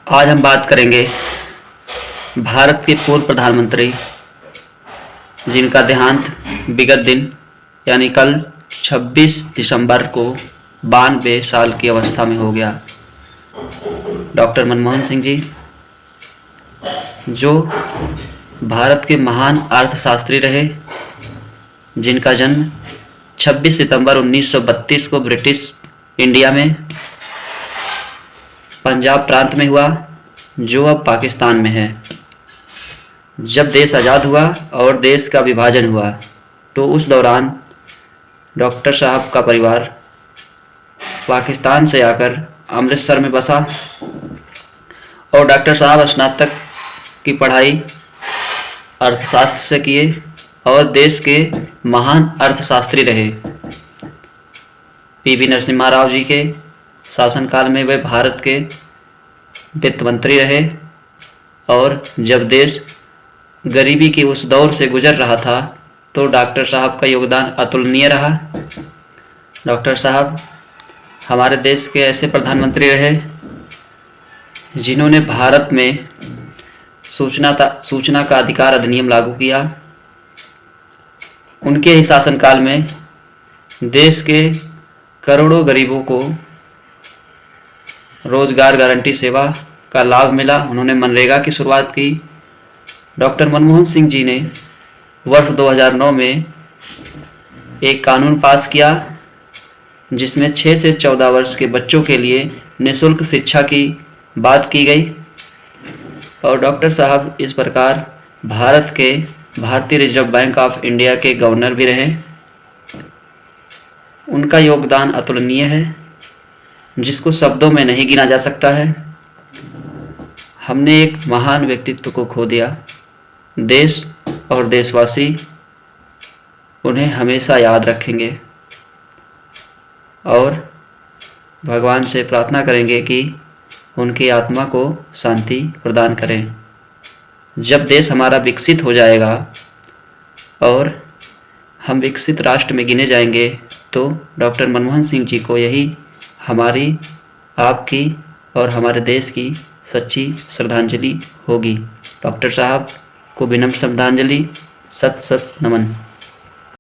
आज हम बात करेंगे भारत के पूर्व प्रधानमंत्री जिनका देहांत विगत दिन यानी कल 26 दिसंबर को 92 साल की अवस्था में हो गया। डॉक्टर मनमोहन सिंह जी, जो भारत के महान अर्थशास्त्री रहे, जिनका जन्म 26 सितंबर 1932 को ब्रिटिश इंडिया में पंजाब प्रांत में हुआ, जो अब पाकिस्तान में है। जब देश आज़ाद हुआ और देश का विभाजन हुआ तो उस दौरान डॉक्टर साहब का परिवार पाकिस्तान से आकर अमृतसर में बसा और डॉक्टर साहब स्नातक की पढ़ाई अर्थशास्त्र से किए और देश के महान अर्थशास्त्री रहे। पीवी नरसिम्हा राव जी के शासनकाल में वे भारत के वित्त मंत्री रहे और जब देश गरीबी की उस दौर से गुजर रहा था तो डॉक्टर साहब का योगदान अतुलनीय रहा। डॉक्टर साहब हमारे देश के ऐसे प्रधानमंत्री रहे जिन्होंने भारत में सूचना का अधिकार अधिनियम लागू किया। उनके ही शासनकाल में देश के करोड़ों गरीबों को रोजगार गारंटी सेवा का लाभ मिला। उन्होंने मनरेगा की शुरुआत की। डॉक्टर मनमोहन सिंह जी ने वर्ष 2009 में एक कानून पास किया जिसमें 6 से 14 वर्ष के बच्चों के लिए निःशुल्क शिक्षा की बात की गई और डॉक्टर साहब इस प्रकार भारत के भारतीय रिजर्व बैंक ऑफ इंडिया के गवर्नर भी रहे। उनका योगदान अतुलनीय है, जिसको शब्दों में नहीं गिना जा सकता है। हमने एक महान व्यक्तित्व को खो दिया। देश और देशवासी उन्हें हमेशा याद रखेंगे और भगवान से प्रार्थना करेंगे कि उनकी आत्मा को शांति प्रदान करें। जब देश हमारा विकसित हो जाएगा और हम विकसित राष्ट्र में गिने जाएंगे तो डॉक्टर मनमोहन सिंह जी को यही हमारी, आपकी और हमारे देश की सच्ची श्रद्धांजलि होगी। डॉक्टर साहब को विनम्र श्रद्धांजलि, सत सत नमन।